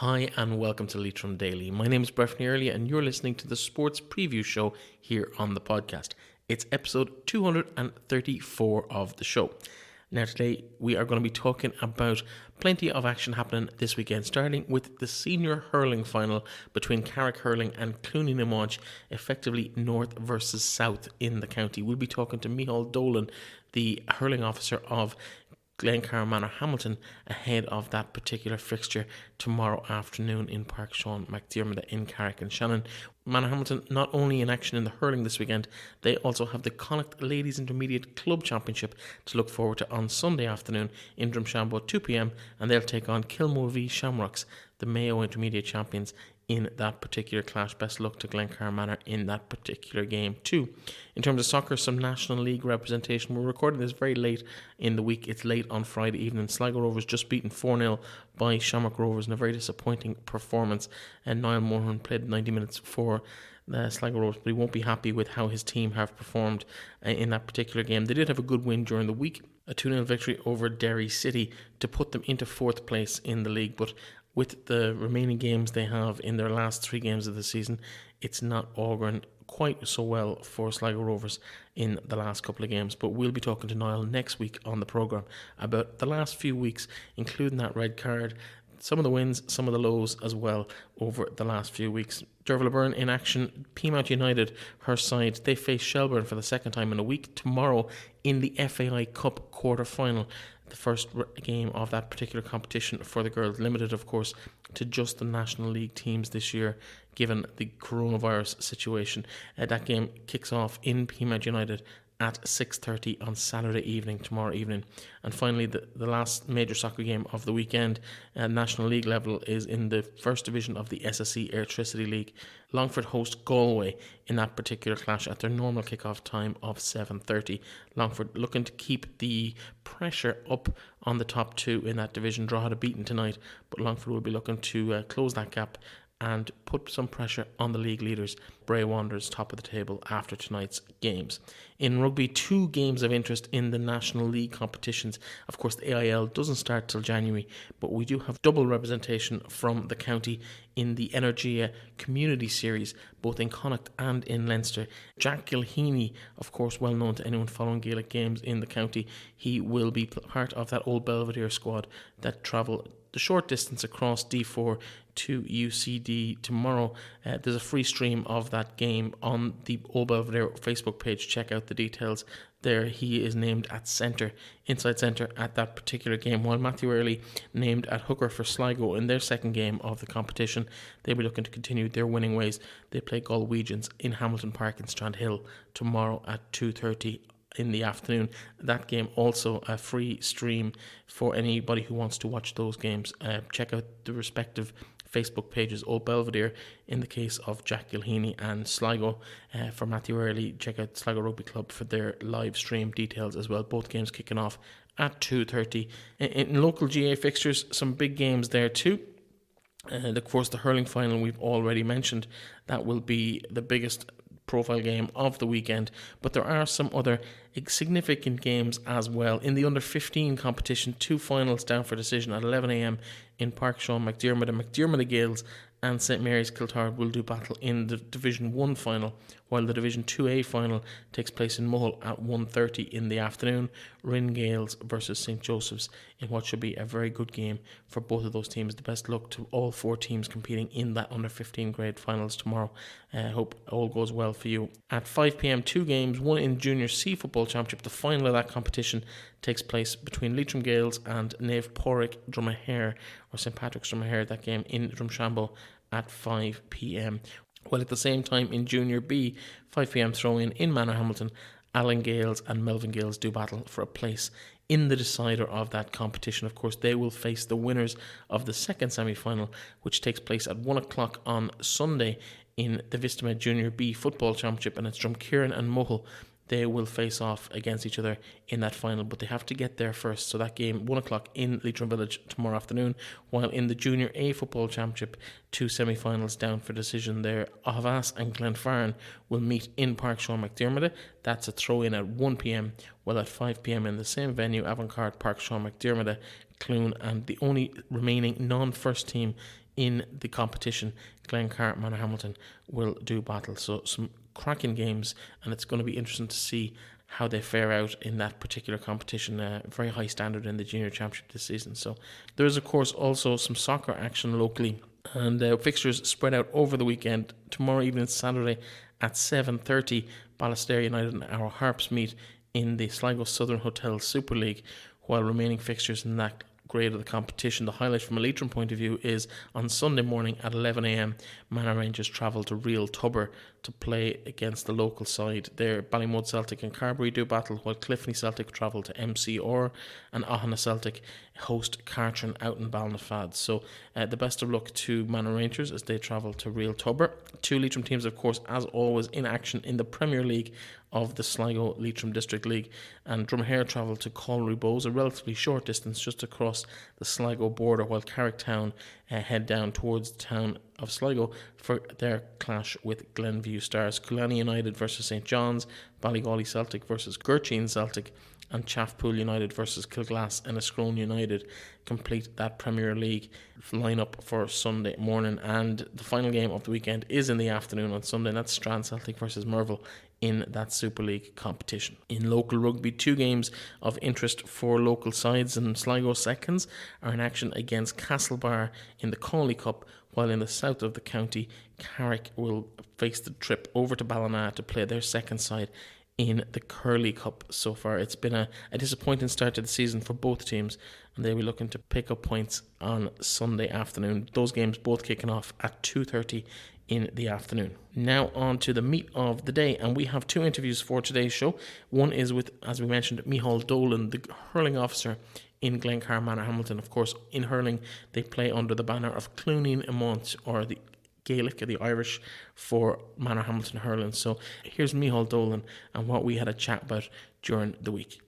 Hi and welcome to Leitrim Daily. My name is Breifne Earley and you're listening to the sports preview show here on the podcast. It's episode 234 of the show. Now today we are going to be talking about plenty of action happening this weekend, starting with the Senior Hurling Final between Carrick Hurling and County, effectively north versus south in the county. We'll be talking to Micheal Dolan, the hurling officer of Glencar Manor Hamilton, ahead of that particular fixture tomorrow afternoon in Pairc Sheain MacDiarmada in Carrick and Sligo. Manor Hamilton not only in action in the hurling this weekend, they also have the Connacht Ladies Intermediate Club Championship to look forward to on Sunday afternoon in Drumshanbo at 2 p.m, and they'll take on Kilmore v Shamrocks, the Mayo Intermediate Champions, in that particular clash. Best luck to Glencar Manor in that particular game too. In terms of soccer, some National League representation. We're recording this very late in the week. It's late on Friday evening. Sligo Rovers just beaten 4-0 by Shamrock Rovers in a very disappointing performance, and Niall Moran played 90 minutes for the Sligo Rovers, but he won't be happy with how his team have performed in that particular game. They did have a good win during the week, a 2-0 victory over Derry City to put them into 4th place in the league, but with the remaining games they have in their last 3 games of the season, it's not auguring quite so well for Sligo Rovers in the last couple of games. But we'll be talking to Niall next week on the programme about the last few weeks, including that red card, some of the wins, some of the lows as well over the last few weeks. Derval O'Byrne in action. Peamount United, her side, they face Shelbourne for the second time in a week tomorrow in the FAI Cup quarter-final. The first game of that particular competition for the girls, limited of course to just the National League teams this year given the coronavirus situation. That game kicks off in Peamount United at 6:30 on Saturday evening, tomorrow evening. And finally, the last major soccer game of the weekend, National League level, is in the first division of the SSE Electricity League. Longford host Galway in that particular clash at their normal kick-off time of 7:30. Longford looking to keep the pressure up on the top 2 in that division. Drogheda beaten tonight, but Longford will be looking to close that gap and put some pressure on the league leaders, Bray Wanderers, top of the table after tonight's games. In rugby, 2 games of interest in the National League competitions. Of course, the AIL doesn't start till January, but we do have double representation from the county in the Energia Community Series, both in Connacht and in Leinster. Jack Gilheaney, of course, well known to anyone following Gaelic games in the county, he will be part of that old Belvedere squad that travel the short distance across D4 to UCD tomorrow. There's a free stream of that game on the Old Belvedere Facebook page. Check out the details there. He is named at centre, inside centre at that particular game, while Matthew Earley named at hooker for Sligo in their second game of the competition. They'll be looking to continue their winning ways. They play Galwegians in Hamilton Park in Strandhill tomorrow at 2:30 in the afternoon. That game also a free stream for anybody who wants to watch those games. Check out the respective Facebook pages. Old Belvedere in the case of Jack Gilheaney, and Sligo for Matthew Earley. Check out Sligo Rugby Club for their live stream details as well. Both games kicking off at 2:30. In local GA fixtures, some big games there too. And of course the hurling final we've already mentioned. That will be the biggest profile game of the weekend, but there are some other significant games as well. In the under 15 competition, 2 finals down for decision at 11 a.m. in Pairc Sheain MacDiarmada Gaels and St Mary's Kiltard will do battle in the Division 1 final, while the Division 2A final takes place in Micheal at 1:30 in the afternoon. Leitrim Gaels versus St Joseph's in what should be a very good game for both of those teams. The best luck to all 4 teams competing in that under 15 grade finals tomorrow. Hope all goes well for you. At 5 p.m, 2 games, one in Junior C Football Championship. The final of that competition takes place between Leitrim Gaels and Nave Porrick Dromahair, or St Patrick's Dromahair. That game in Drumshanbo at 5 p.m. While at the same time in Junior B, 5 p.m. throw-in in Manor Hamilton, Allen Gaels and Melvin Gaels do battle for a place in the decider of that competition. Of course, they will face the winners of the second semi-final, which takes place at 1 o'clock on Sunday in the Vistamed Junior B Football Championship, and it's Drumkieran and Micheal. They will face off against each other in that final, but they have to get there first. So that game, 1 o'clock in Leitrim Village tomorrow afternoon. While in the Junior A Football Championship, 2 semi-finals down for decision there. Avas and Glenfarne will meet in Pairc Sheain MacDiarmada. That's a throw-in at 1 p.m. While at 5 p.m. in the same venue, Avantcard Pairc Sheain MacDiarmada, Cluainin, and the only remaining non-first team in the competition. Glencar, Manor Hamilton will do battle. So some cracking games, and it's going to be interesting to see how they fare out in that particular competition. Very high standard in the Junior Championship this season. So there is, of course, also some soccer action locally, and fixtures spread out over the weekend. Tomorrow evening, Saturday at 7:30, Belvedere United and our Harps meet in the Sligo Southern Hotel Super League, while remaining fixtures in that grade of the competition. The highlight from a Leitrim point of view is on Sunday morning at 11 a.m, Manor Rangers travel to Real Tubber to play against the local side there. Ballymud Celtic and Carbery do battle, while Clifney Celtic travel to MCR, and Ahana Celtic host Cartron out in Ballinafad. So the best of luck to Manor Rangers as they travel to Real Tubber. Two Leitrim teams, of course, as always, in action in the Premier League of the Sligo Leitrim District League, and Dromahair travel to Colry Bowes, a relatively short distance just across the Sligo border, while Carrick Town head down towards the town of Sligo for their clash with Glenview Stars. County United versus St John's, Ballygawley Celtic versus Gurcheen Celtic, and Chaffpool United versus Kilglass and Escrone United complete that Premier League lineup for Sunday morning. And the final game of the weekend is in the afternoon on Sunday, and that's Strand Celtic versus Merville in that Super League competition. In local rugby, two games of interest for local sides, and Sligo seconds are in action against Castlebar in the Cawley Cup, while in the south of the county, Carrick will face the trip over to Ballina to play their second side in the Curly Cup. So far it's been a disappointing start to the season for both teams, and they'll be looking to pick up points on Sunday afternoon. Those games both kicking off at 2:30 in the afternoon. Now on to the meat of the day, and we have two interviews for today's show. One is with, as we mentioned, Micheal Dolan, the hurling officer in Glencar, Manor Hamilton. Of course, in hurling they play under the banner of Cluainin, Iomaint, or the Gaelic or the Irish for Manor Hamilton hurling. So here's Micheal Dolan and what we had a chat about during the week.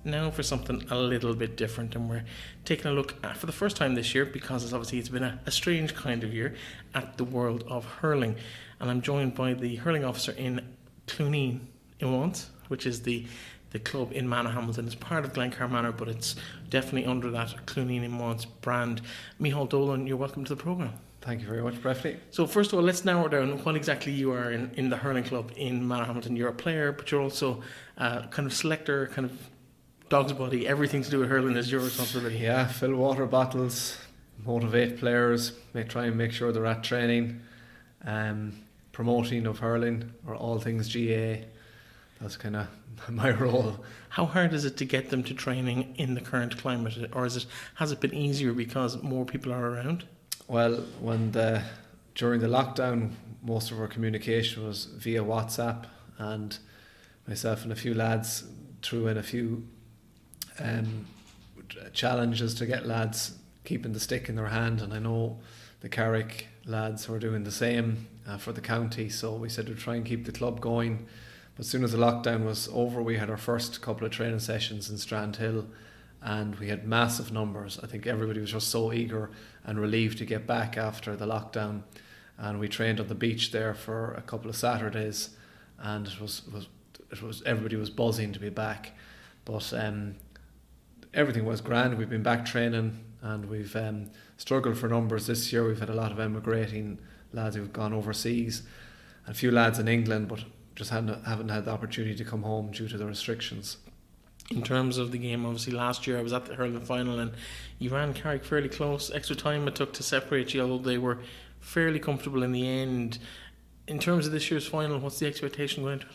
Now for something a little bit different, and we're taking a look at, for the first time this year, because it's been a strange kind of year, at the world of hurling. And I'm joined by the hurling officer in Cluainin, Iomaint, which is the club in Manor Hamilton. It's part of Glencar Manor, but it's definitely under that Cluainin Iomaint brand. Micheal Dolan, you're welcome to the programme. Thank you very much, Breifne. So first of all, let's narrow down what exactly you are in the hurling club in Manor Hamilton. You're a player, but you're also kind of selector, kind of dog's body. Everything to do with hurling is your responsibility. Yeah, fill water bottles, motivate players, try and make sure they're at training, promoting of hurling, or all things GAA. That's kind of my role. How hard is it to get them to training in the current climate, or has it been easier because more people are around? Well, during the lockdown, most of our communication was via WhatsApp, and myself and a few lads threw in a few challenges to get lads keeping the stick in their hand, and I know the Carrick lads were doing the same for the county, so we said we'd try and keep the club going. But as soon as the lockdown was over, we had our first couple of training sessions in Strand Hill, and we had massive numbers. I think everybody was just so eager and relieved to get back after the lockdown, and we trained on the beach there for a couple of Saturdays, and it was everybody was buzzing to be back. But everything was grand. We've been back training, and we've struggled for numbers this year. We've had a lot of emigrating lads who've gone overseas, and a few lads in England, but just haven't had the opportunity to come home due to the restrictions. In terms of the game, obviously last year I was at the Hurling Final, and you ran Carrick fairly close. Extra time it took to separate you, although they were fairly comfortable in the end. In terms of this year's final, what's the expectation going to it?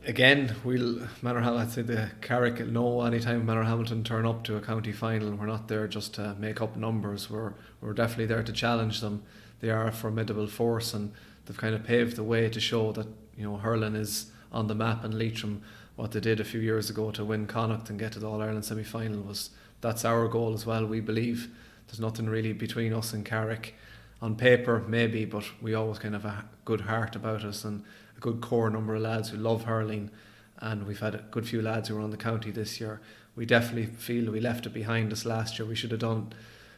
Again, I'd say the Carrick will know anytime Manor Hamilton turn up to a county final. We're not there just to make up numbers. We're definitely there to challenge them. They are a formidable force, and they've kind of paved the way to show that, you know, hurling is on the map, and Leitrim, what they did a few years ago to win Connacht and get to the All-Ireland semi-final, that's our goal as well. We believe there's nothing really between us and Carrick. On paper, maybe, but we always kind of have a good heart about us, and a good core number of lads who love hurling, and we've had a good few lads who were on the county this year. We definitely feel we left it behind us last year. We should have done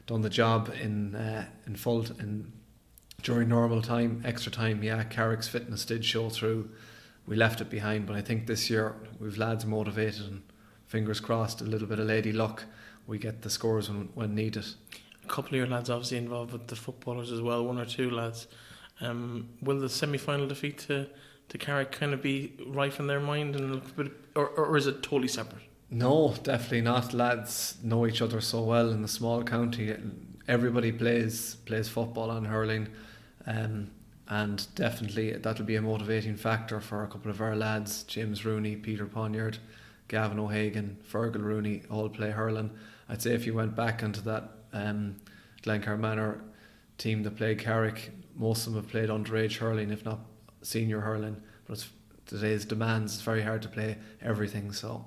the job in full during normal time, extra time. Yeah, Carrick's fitness did show through. We left it behind, but I think this year we've lads motivated and fingers crossed, a little bit of lady luck, we get the scores when needed. A couple of your lads obviously involved with the footballers as well, one or two lads. Will the semi-final defeat to Carrick kind of be rife in their mind, and or is it totally separate? No, definitely not. Lads know each other so well in the small county. Everybody plays football and hurling, and definitely that'll be a motivating factor for a couple of our lads. James Rooney, Peter Ponyard, Gavin O'Hagan, Fergal Rooney all play hurling. I'd say if you went back into that Glencar Manor team that played Carrick, most of them have played underage hurling, if not senior hurling. But today's demands, it's very hard to play everything. So,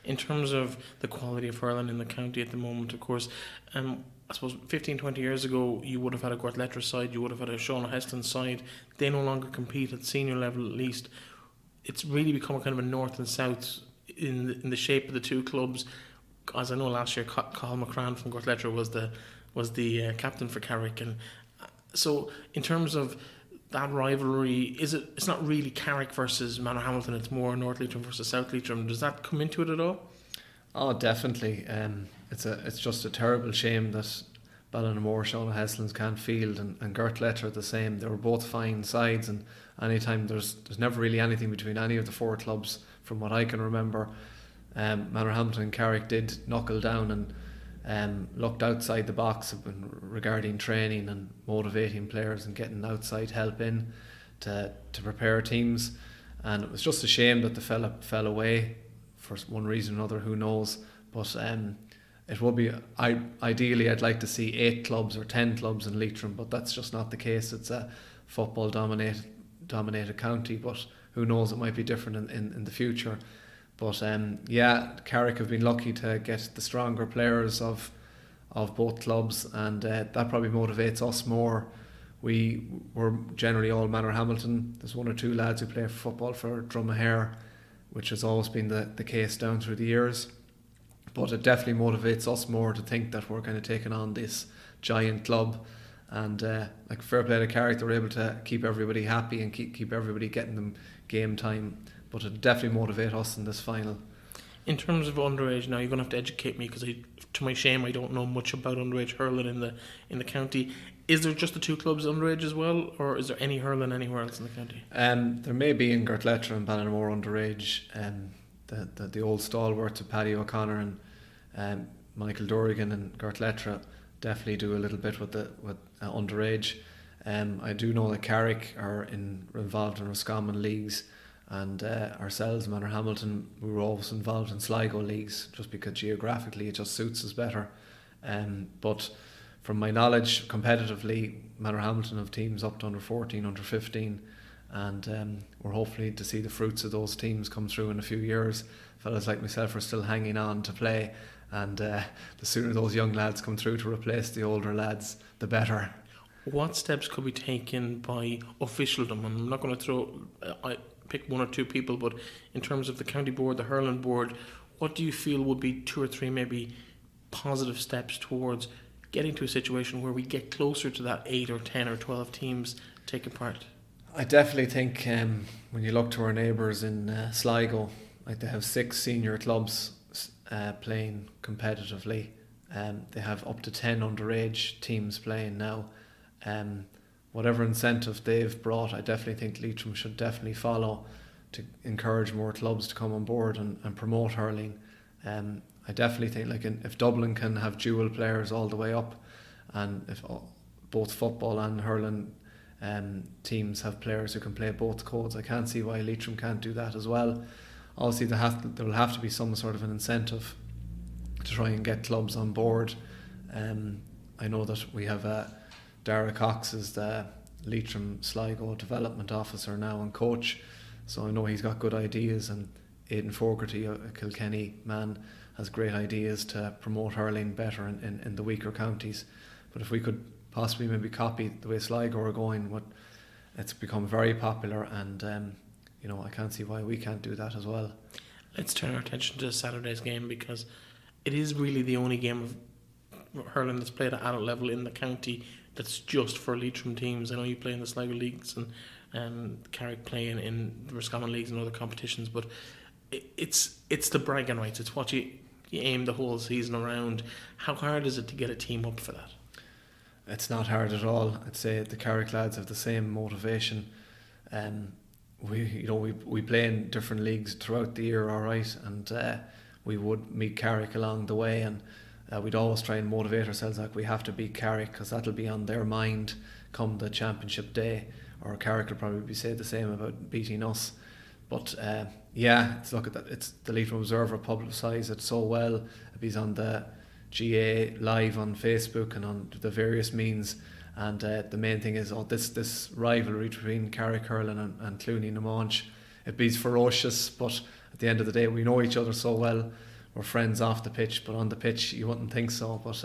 in terms of the quality of hurling in the county at the moment, of course, I suppose 15-20 years ago you would have had a Leitrim side, you would have had a Sean Heston side. They no longer compete at senior level, at least. It's really become a kind of a north and south in the shape of the two clubs. As I know, last year Cathal McCran from Leitrim was the captain for Carrick, and so in terms of that rivalry, it's not really Carrick versus Manor Hamilton, it's more North Leitrim versus South Leitrim. Does that come into it at all? Oh, definitely. It's just a terrible shame that Ballinamore, Sean Heslins can't field, and Leitrim the same. They were both fine sides, and anytime there's never really anything between any of the four clubs from what I can remember. Manor Hamilton and Carrick did knuckle down and looked outside the box regarding training and motivating players and getting outside help in to prepare teams, and it was just a shame that the fella fell away for one reason or another, who knows. But it would be, ideally I'd like to see 8 clubs or 10 clubs in Leitrim, but that's just not the case. It's a football dominated county, but who knows, it might be different in the future. But Carrick have been lucky to get the stronger players of both clubs, and that probably motivates us more. We were generally all Manor Hamilton. There's one or two lads who play football for Dromahair, which has always been the case down through the years. But it definitely motivates us more to think that we're kind of taking on this giant club. And like fair play to Carrick, they were able to keep everybody happy and keep everybody getting them game time. But it definitely motivate us in this final. In terms of underage, now you're going to have to educate me, because to my shame I don't know much about underage hurling in the county. Is there just the two clubs underage as well, or is there any hurling anywhere else in the county? There may be in Leitrim and Ballinamore underage. The old stalwarts of Paddy O'Connor and Michael Dorrigan and Leitrim definitely do a little bit with underage. I do know that Carrick are involved in Roscommon leagues, and ourselves, Manor Hamilton, we were always involved in Sligo leagues, just because geographically it just suits us better. But from my knowledge, competitively, Manor Hamilton have teams up to under 14, under 15, and we're hopefully to see the fruits of those teams come through in a few years. Fellas like myself are still hanging on to play, and the sooner those young lads come through to replace the older lads, the better. What steps could be taken by officialdom? I'm not going to pick one or two people, but in terms of the county board, the hurling board, what do you feel would be 2 or 3 maybe positive steps towards getting to a situation where we get closer to that 8 or 10 or 12 teams taking part? I definitely think when you look to our neighbours in Sligo, like they have 6 senior clubs playing competitively. They have up to 10 underage teams playing now. Whatever incentive they've brought, I definitely think Leitrim should definitely follow to encourage more clubs to come on board and promote hurling. I definitely think if Dublin can have dual players all the way up, and if both football and hurling teams have players who can play both codes, I can't see why Leitrim can't do that as well. Obviously there will have to be some sort of an incentive to try and get clubs on board. I know that we have Dara Cox is the Leitrim Sligo Development Officer now and coach, so I know he's got good ideas, and Aidan Fogarty, a Kilkenny man, has great ideas to promote hurling better in the weaker counties. But if we could possibly maybe copy the way Sligo are going, it's become very popular, and I can't see why we can't do that as well. Let's turn our attention to Saturday's game, because it is really the only game of hurling that's played at adult level in the county that's just for Leitrim teams. I know you play in the Sligo leagues, and Carrick play in the Roscommon leagues and other competitions, but it's the bragging rights. It's what you aim the whole season around. How hard is it to get a team up for that? It's not hard at all. I'd say the Carrick lads have the same motivation. We play in different leagues throughout the year, all right, and we would meet Carrick along the way, and we'd always try and motivate ourselves like we have to beat Carrick because that'll be on their mind come the championship day, or Carrick will probably be say the same about beating us. But look at that. It's the Leitrim Observer publicised it so well. It be on the GAA live on Facebook and on the various means. And the main thing is this rivalry between Carrick Hurling and Cluainin Iomaint. It be ferocious, but at the end of the day, we know each other so well. We're friends off the pitch, but on the pitch, you wouldn't think so. But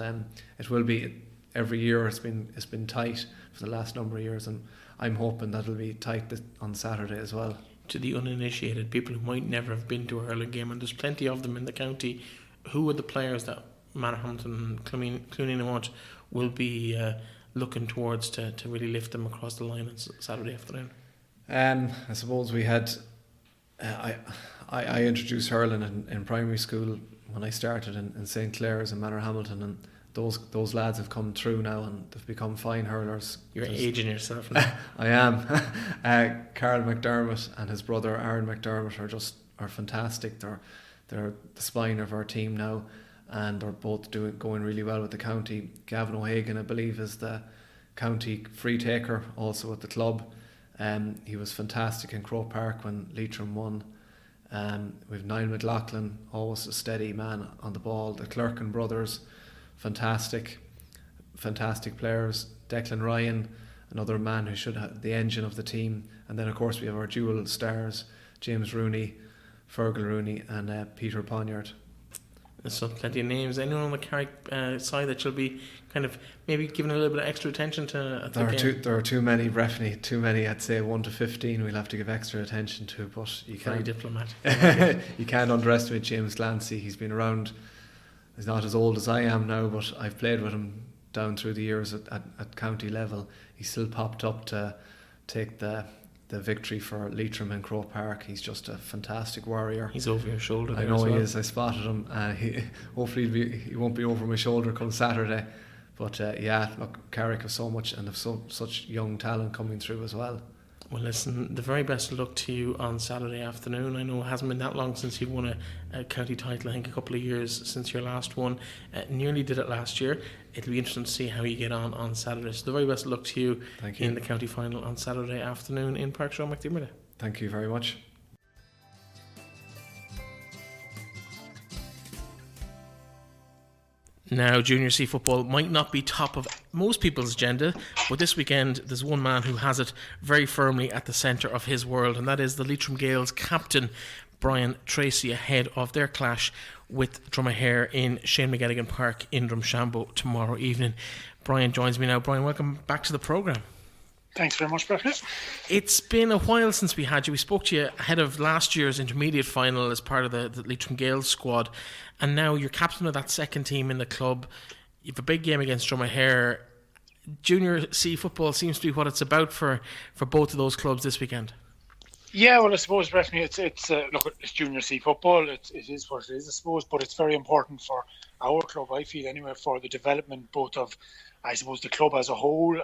it will be every year. It's been tight for the last number of years, and I'm hoping that'll be tight on Saturday as well. To the uninitiated, people who might never have been to a hurling game, and there's plenty of them in the county, who are the players that Manor Hamilton and Cluainin Iomaint will be looking towards to really lift them across the line on Saturday afternoon? I suppose we had I introduced hurling in primary school when I started in St. Clair's and Manor Hamilton, and those lads have come through now and they've become fine hurlers. You're aging yourself now. I am. Carl McDermott and his brother Aaron McDermott are fantastic. They're the spine of our team now, and they're both going really well with the county. Gavin O'Hagan, I believe, is the county free taker also at the club. He was fantastic in Croke Park when Leitrim won. We've Niall McLaughlin, always a steady man on the ball. The Clerkin brothers, fantastic players. Declan Ryan, another man who should have the engine of the team. And then of course we have our dual stars, James Rooney, Fergal Rooney and Peter Ponyard. So plenty of names. Anyone on the Carrick side that you'll be kind of maybe giving a little bit of extra attention to? There are too many, Breifne. Too many. I'd say 1 to 15. We'll have to give extra attention to. But you can't. Very diplomatic. You can't underestimate James Glancy. He's been around. He's not as old as I am now, but I've played with him down through the years at county level. He still popped up to take the victory for Leitrim in Croke Park. He's just a fantastic warrior. He's over your shoulder there. I know as well. he is. I spotted him. Hopefully he won't be over my shoulder come Saturday. But look, Carrick have so much and have such young talent coming through as well. Well, listen, the very best of luck to you on Saturday afternoon. I know it hasn't been that long since you've won a county title. I think a couple of years since your last one. Nearly did it last year. It'll be interesting to see how you get on Saturday. So the very best of luck to you. Thank you. In the county final on Saturday afternoon in Pairc Sheain MacDiarmada. Thank you very much. Now, Junior C football might not be top of most people's agenda, but this weekend there's one man who has it very firmly at the centre of his world, and that is the Leitrim Gaels captain, Brian Tracey, ahead of their clash with Dromahair in Sheain MacDiarmada Park in Drumshanbo tomorrow evening. Brian joins me now. Brian, welcome back to the programme. Thanks very much, Breifne. It's been a while since we had you. We spoke to you ahead of last year's intermediate final as part of the Leitrim Gaels squad, and now you're captain of that second team in the club. You have a big game against Dromahair. Junior C football seems to be what it's about for both of those clubs this weekend. Yeah, well, I suppose, Breifne, it's Junior C football. It is what it is, I suppose, but it's very important for our club, I feel, anyway, for the development both of, I suppose, the club as a whole.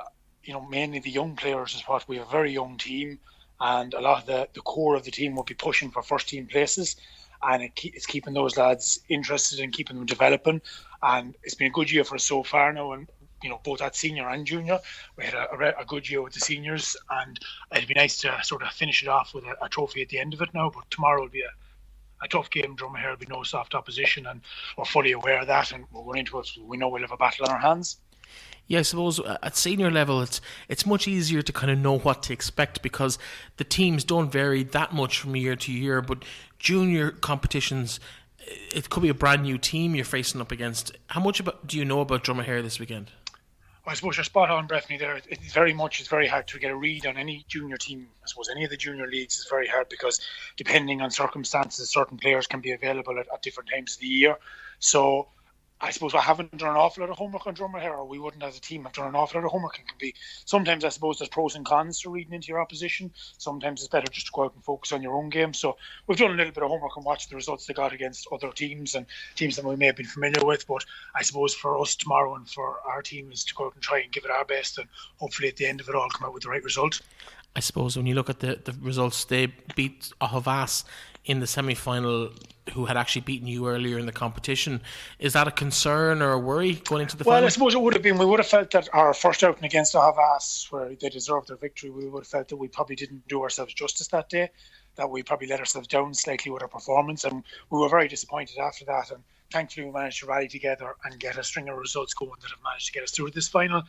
Mainly the young players is what we have a very young team, and a lot of the core of the team will be pushing for first team places, and it's keeping those lads interested and keeping them developing. And it's been a good year for us so far now, and both at senior and junior, we had a good year with the seniors, and it'd be nice to sort of finish it off with a trophy at the end of it now. But tomorrow will be a tough game. Dromahair will be no soft opposition, and we're fully aware of that, and we're going into it. We know we'll have a battle on our hands. Yeah, I suppose at senior level it's much easier to kind of know what to expect because the teams don't vary that much from year to year. But junior competitions, it could be a brand new team you're facing up against. How much do you know about Dromahair this weekend? Well, I suppose you're spot on, Breifne, there. It's very hard to get a read on any junior team. I suppose any of the junior leagues is very hard because depending on circumstances, certain players can be available at different times of the year. So I suppose I haven't done an awful lot of homework on Dromahair, or we wouldn't as a team have done an awful lot of homework. It can be sometimes, I suppose, there's pros and cons to reading into your opposition. Sometimes it's better just to go out and focus on your own game. So we've done a little bit of homework and watched the results they got against other teams and teams that we may have been familiar with. But I suppose for us tomorrow and for our team is to go out and try and give it our best, and hopefully at the end of it all come out with the right result. I suppose when you look at the results, they beat Havas in the semi-final, who had actually beaten you earlier in the competition. Is that a concern or a worry going into the final? Well, I suppose it would have been. We would have felt that our first outing against Havas, where they deserved their victory, we would have felt that we probably didn't do ourselves justice that day, that we probably let ourselves down slightly with our performance, and we were very disappointed after that. And thankfully we managed to rally together and get a string of results going that have managed to get us through this final.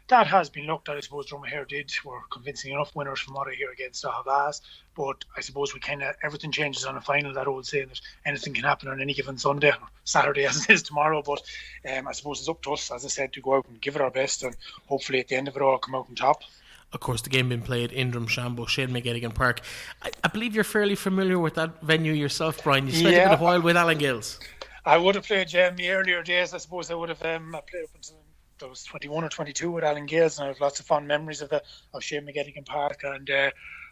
That has been looked at. I suppose Dromahair did. We're convincing enough winners from what I hear against Havas. But I suppose we everything changes on a final, that old saying that anything can happen on any given Sunday or Saturday as it is tomorrow. But I suppose it's up to us, as I said, to go out and give it our best and hopefully at the end of it all come out on top. Of course, the game being played in Drumshanbo, Carrick Park. I believe you're fairly familiar with that venue yourself, Brian. You spent a bit of a while with Alan Gaels. I would have played in the earlier days. I suppose I would have played up until I was 21 or 22 with Alan Gaels, and I have lots of fond memories of Carrick Park, and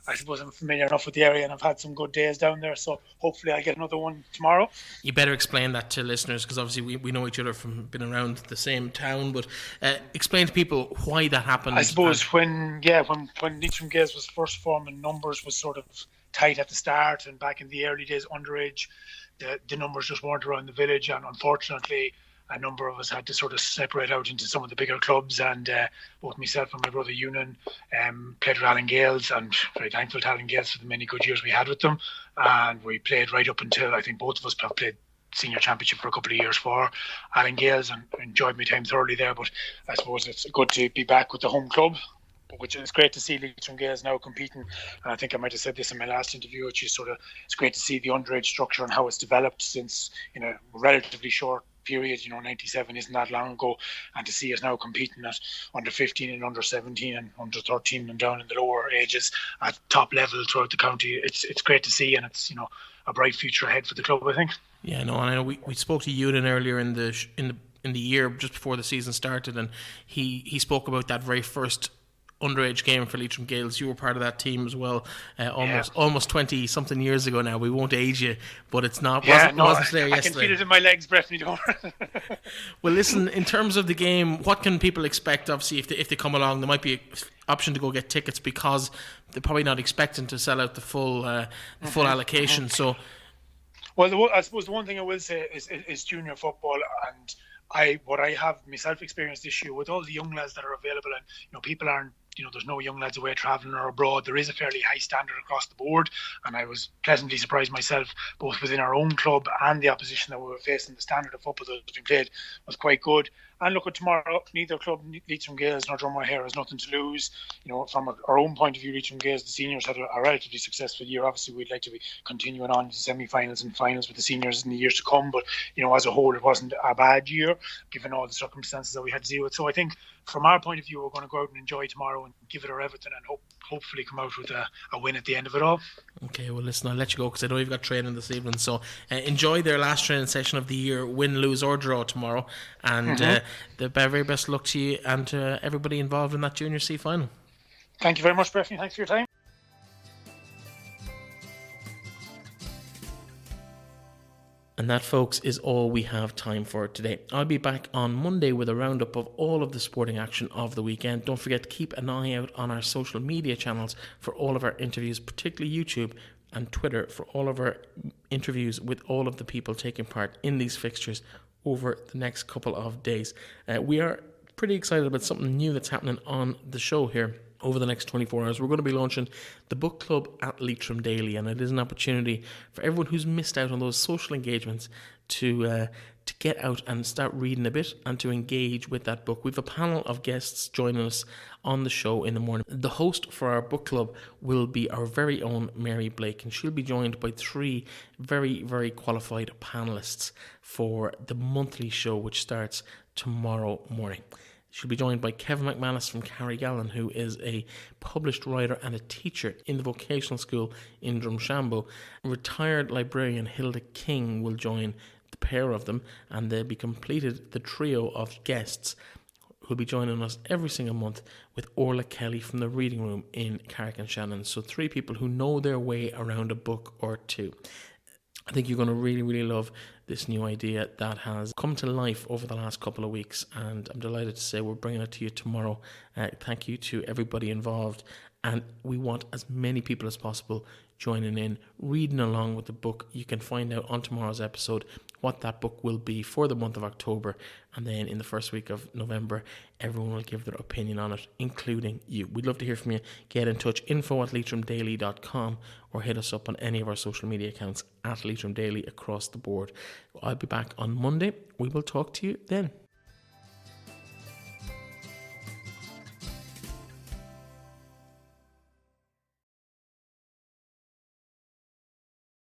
I suppose I'm familiar enough with the area and I've had some good days down there, so hopefully I'll get another one tomorrow. You better explain that to listeners, because obviously we know each other from being around the same town, but explain to people why that happened. I suppose when Leitrim Gaels was first forming, numbers was sort of tight at the start, and back in the early days underage the numbers just weren't around the village, and unfortunately a number of us had to sort of separate out into some of the bigger clubs, and both myself and my brother Ewan played with Alan Gaels, and very thankful to Alan Gaels for the many good years we had with them. And we played right up until, I think both of us played Senior Championship for a couple of years for Alan Gaels, and enjoyed my time thoroughly there. But I suppose it's good to be back with the home club, which is great to see Leitrim Gaels now competing. And I think I might have said this in my last interview, which is it's great to see the underage structure and how it's developed since in a relatively short period. 97 isn't that long ago, and to see us now competing at under 15 and under 17 and under 13 and down in the lower ages at top level throughout the county, it's great to see, and it's a bright future ahead for the club, I think. Yeah, no, and I know we spoke to Ewan earlier in the year just before the season started, and he spoke about that very first underage game for Leitrim Gaels. You were part of that team as well, almost 20 something years ago now. We won't age you, but it's not. Wasn't there yesterday. I can feel it in my legs, Breifne. Don't worry. Well, listen. In terms of the game, what can people expect? Obviously, if they come along, there might be an option to go get tickets, because they're probably not expecting to sell out the full allocation. So, well, I suppose the one thing I will say is junior football, and what I have myself experienced this year with all the young lads that are available, and people aren't, there's no young lads away travelling or abroad. There is a fairly high standard across the board, and I was pleasantly surprised myself, both within our own club and the opposition that we were facing. The standard of football that was being played was quite good. And look, at tomorrow, neither club, Leitrim Gaels nor Dromahair, has nothing to lose. From our own point of view, Leitrim Gaels, the seniors had a relatively successful year. Obviously, we'd like to be continuing on to semi-finals and finals with the seniors in the years to come. But, as a whole, it wasn't a bad year, given all the circumstances that we had to deal with. So I think, from our point of view, we're going to go out and enjoy tomorrow and give it our everything, and hopefully come out with a win at the end of it all. Okay, well, listen, I'll let you go because I know you've got training this evening. So enjoy their last training session of the year, win, lose or draw tomorrow. And the very best luck to you and to everybody involved in that Junior C final. Thank you very much, Breifne. Thanks for your time. And that, folks, is all we have time for today. I'll be back on Monday with a roundup of all of the sporting action of the weekend. Don't forget to keep an eye out on our social media channels for all of our interviews, particularly YouTube and Twitter, for all of our interviews with all of the people taking part in these fixtures over the next couple of days. We are pretty excited about something new that's happening on the show here. Over the next 24 hours, we're going to be launching the Book Club at Leitrim Daily, and it is an opportunity for everyone who's missed out on those social engagements to get out and start reading a bit and to engage with that book. We have a panel of guests joining us on the show in the morning. The host for our book club will be our very own Mary Blake, and she'll be joined by 3 very, very qualified panellists for the monthly show, which starts tomorrow morning. She'll be joined by Kevin McManus from Carrigallen, who is a published writer and a teacher in the vocational school in Drumshanbo. Retired librarian Hilda King will join the pair of them, and they'll be completed the trio of guests who'll be joining us every single month with Orla Kelly from the Reading Room in Carrick and Shannon. So 3 people who know their way around a book or 2. I think you're going to really, really love this new idea that has come to life over the last couple of weeks, and I'm delighted to say we're bringing it to you tomorrow. Thank you to everybody involved, and we want as many people as possible joining in, reading along with the book. You can find out on tomorrow's episode what that book will be for the month of October, and then in the first week of November everyone will give their opinion on it, including you. We'd love to hear from you. Get in touch, info@Leitrim Daily.com, or hit us up on any of our social media accounts at Leitrim Daily across the board. I'll be back on Monday. We will talk to you then.